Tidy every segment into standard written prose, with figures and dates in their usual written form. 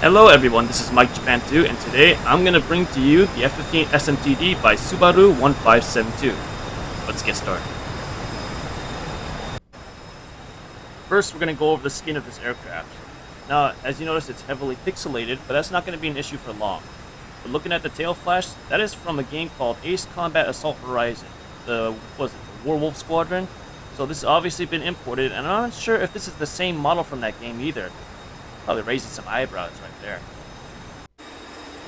Hello everyone, this is mikejapan 2, and today I'm going to bring to you the F-15S MTD by Subaru 1572. Let's get started. First, we're going to go over the skin of this aircraft. Now, as you notice, it's heavily pixelated, but that's not going to be an issue for long. But looking at the tail flash, that is from a game called Ace Combat Assault Horizon, the Werewolf Squadron. So this has obviously been imported, and I'm not sure if this is the same model from that game either. Probably raising some eyebrows right there.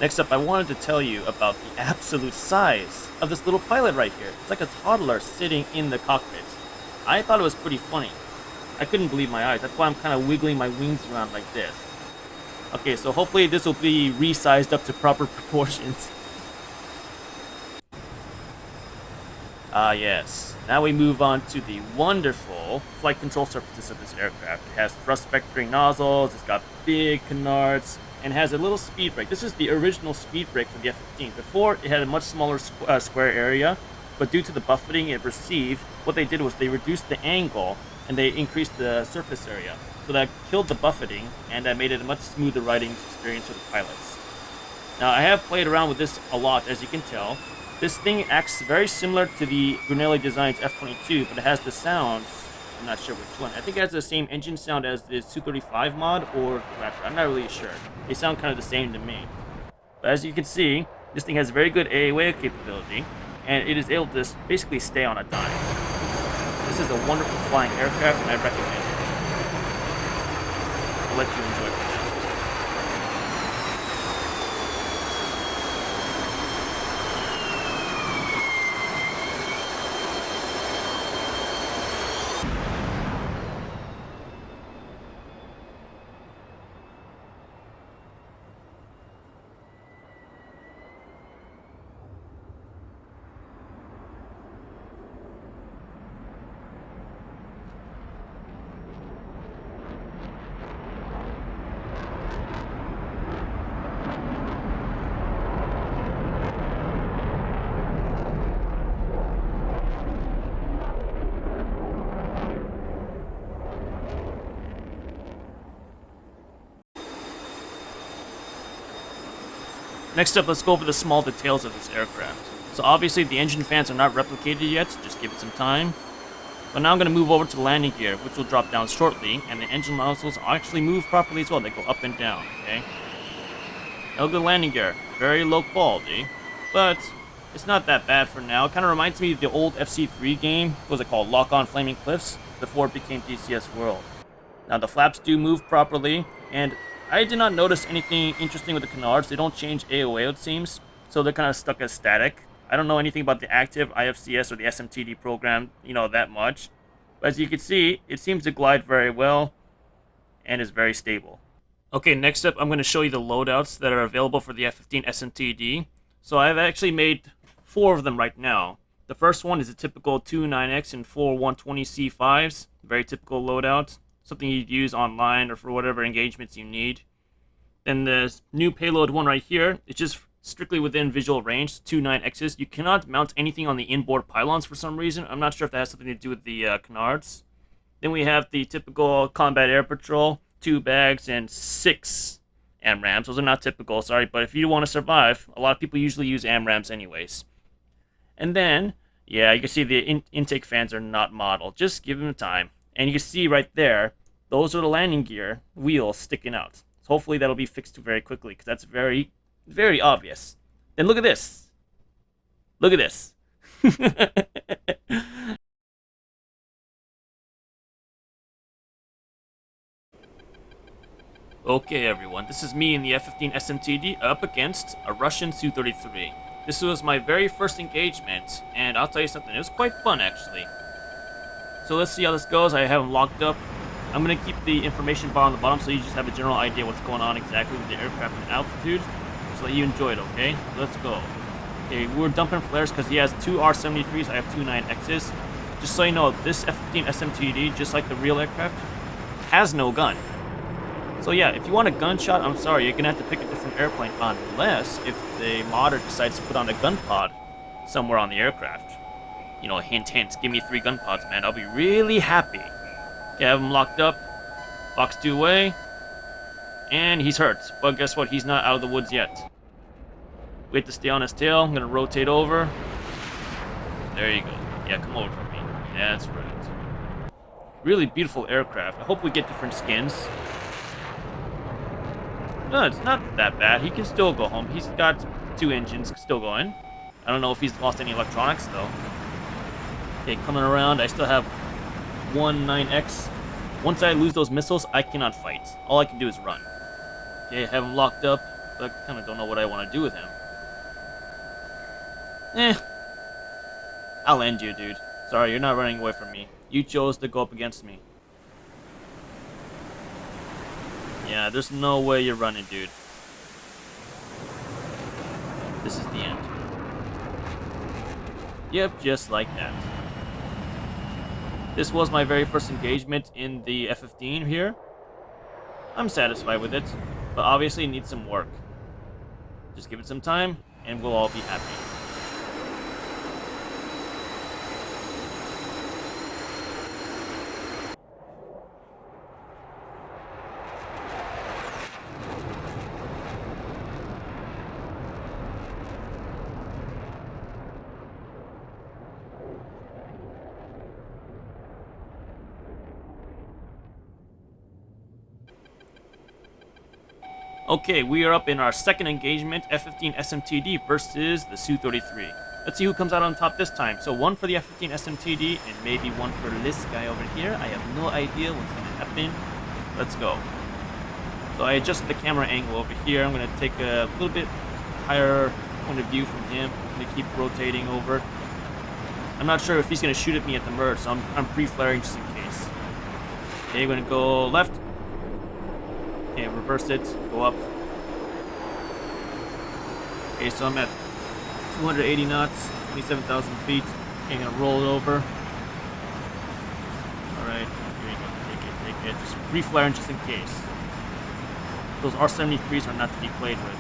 Next up, I wanted to tell you about the absolute size of this little pilot right here. It's like a toddler sitting in the cockpit. I thought it was pretty funny. I couldn't believe my eyes. That's why I'm kind of wiggling my wings around like this. Okay, so hopefully this will be resized up to proper proportions. Yes. Now we move on to the wonderful flight control surfaces of this aircraft. It has thrust vectoring nozzles, it's got big canards, and has a little speed brake. This is the original speed brake for the F-15. Before, it had a much smaller square area, but due to the buffeting it received, what they did was they reduced the angle and they increased the surface area. So that killed the buffeting, and that made it a much smoother riding experience for the pilots. Now, I have played around with this a lot, as you can tell. This thing acts very similar to the GrinnelliDesigns F-22, but it has the sounds. I'm not sure which one. I think it has the same engine sound as the Su-35 mod or the Raptor. I'm not really sure. They sound kind of the same to me. But as you can see, this thing has very good AOA capability, and it is able to basically stay on a dime. This is a wonderful flying aircraft, and I recommend it. I'll let you enjoy it. Next up, let's go over the small details of this aircraft. So obviously the engine fans are not replicated yet, so just give it some time. But now I'm going to move over to the landing gear, which will drop down shortly, and the engine nozzles actually move properly as well. They go up and down, okay? Now look at the landing gear. Very low quality, but it's not that bad for now. It kind of reminds me of the old FC3 game. What was it called? Lock on Flaming Cliffs, before it became DCS World. Now the flaps do move properly, and I did not notice anything interesting with the canards. They don't change AOA, it seems, so they're kind of stuck as static. I don't know anything about the active IFCS or the SMTD program, that much. But as you can see, it seems to glide very well and is very stable. Okay, next up, I'm going to show you the loadouts that are available for the F-15 SMTD. So I've actually made 4 of them right now. The first one is a typical 2.9X and 4 120C5s, very typical loadout. Something you'd use online or for whatever engagements you need. Then the new payload one right here, it's just strictly within visual range, 2.9Xs. You cannot mount anything on the inboard pylons for some reason. I'm not sure if that has something to do with the canards. Then we have the typical combat air patrol, 2 bags and 6 AMRAAMs. Those are not typical, sorry, but if you want to survive, a lot of people usually use AMRAAMs anyways. And then, yeah, you can see the intake fans are not modeled. Just give them time. And you can see right there, those are the landing gear wheels sticking out. So hopefully that'll be fixed very quickly, because that's very, very obvious. Then look at this. Look at this. Okay, everyone, this is me in the F-15 SMTD up against a Russian Su-33. This was my very first engagement, and I'll tell you something, it was quite fun, actually. So let's see how this goes. I have them locked up. I'm going to keep the information bar on the bottom so you just have a general idea what's going on exactly with the aircraft and altitude. So that you enjoy it, okay? Let's go. Okay, we're dumping flares because he has 2 R-73s. I have 2 9Xs. Just so you know, this F-15 SMTD, just like the real aircraft, has no gun. So yeah, if you want a gunshot, I'm sorry, you're going to have to pick a different airplane unless if the modder decides to put on a gun pod somewhere on the aircraft. Hint, hint, give me 3 gun pods, man. I'll be really happy. Okay, I have them locked up. Box 2 away. And he's hurt. But guess what? He's not out of the woods yet. We have to stay on his tail. I'm going to rotate over. There you go. Yeah, come over for me. That's right. Really beautiful aircraft. I hope we get different skins. No, it's not that bad. He can still go home. He's got 2 engines still going. I don't know if he's lost any electronics, though. Okay, coming around. I still have 9X. Once I lose those missiles, I cannot fight. All I can do is run. Okay, I have him locked up, but I kind of don't know what I want to do with him. I'll end you, dude. Sorry, you're not running away from me. You chose to go up against me. Yeah, there's no way you're running, dude. This is the end. Yep, just like that. This was my very first engagement in the F-15 here. I'm satisfied with it, but obviously it needs some work. Just give it some time, and we'll all be happy. Okay, we are up in our second engagement, F-15S MTD versus the Su-33. Let's see who comes out on top this time. So 1 for the F-15S MTD, and maybe 1 for this guy over here. I have no idea what's going to happen. Let's go. So I adjusted the camera angle over here. I'm going to take a little bit higher point of view from him. I'm going to keep rotating over. I'm not sure if he's going to shoot at me at the merge, so I'm pre-flaring just in case. Okay, I'm going to go left. Okay, reverse it, go up. Okay, so I'm at 280 knots, 27,000 feet. Okay, I'm gonna roll it over. Alright, here you go, take it. Just pre-flaring just in case. Those R-73s are not to be played with.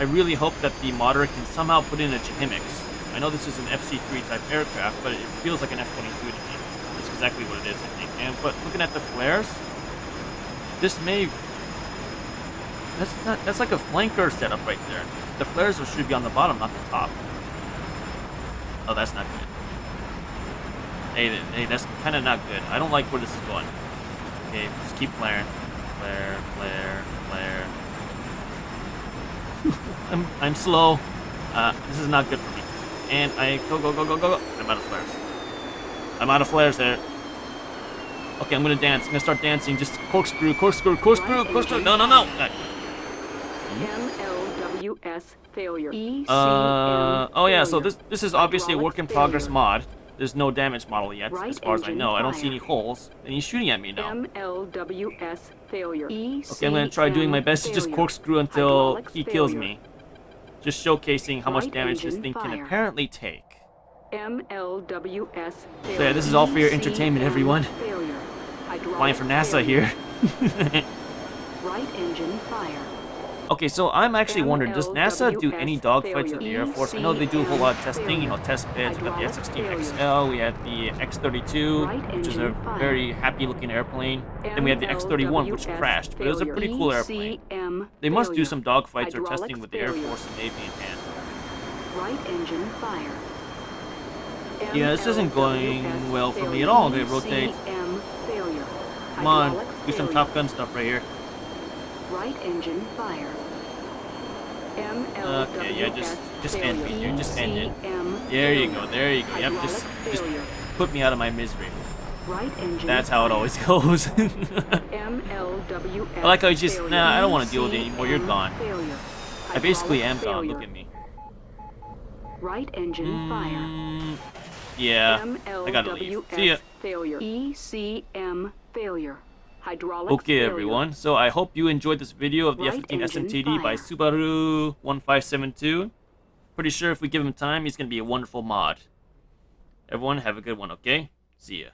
I really hope that the modder can somehow put in a Chihimix. I know this is an FC-3 type aircraft, but it feels like an F-22 to me. That's exactly what it is, I think. But looking at the flares, this may... That's like a flanker setup right there. The flares should be on the bottom, not the top. Oh, that's not good. Hey, that's kind of not good. I don't like where this is going. Okay, just keep flaring. Flare, flare, flare. I'm slow. This is not good for me. And I go. I'm out of flares. I'm out of flares there. Okay, I'm gonna dance. I'm gonna start dancing. Just corkscrew. No. MLWS failure. Oh yeah. So this is obviously a work in progress mod. There's no damage model yet, as far as I know. I don't see any holes, and he's shooting at me now. MLWS failure. Okay, I'm gonna try doing my best to just corkscrew until he kills me. Just showcasing how much damage this thing can apparently take. MLWS failure. So yeah, this is all for your entertainment, everyone. Flying for NASA here. Right engine fire. Okay, so I'm actually wondering, does NASA do any dogfights with the Air Force? I know they do a whole lot of testing, you know, test beds. We got the F-16XL, we had the X-32, which is a very happy-looking airplane. Then we had the X-31, which crashed, but it was a pretty cool airplane. They must do some dogfights or testing with the Air Force and Navy in hand. Right engine fire. Yeah, this isn't going well for me at all. Okay, rotate. Come on, do some Top Gun stuff right here. Right engine fire. Okay, yeah, just end me, dude. Just end it. There you go. Yep, just put me out of my misery. That's how it always goes. I like how you just, nah, I don't want to deal with it anymore. You're gone. I basically am gone. Look at me. Right engine fire. Yeah, I gotta leave. See ya. ECM failure. Okay, everyone. So I hope you enjoyed this video of the F-15S MTD by Subaru 1572. Pretty sure if we give him time, he's gonna be a wonderful mod. Everyone, have a good one, okay? See ya.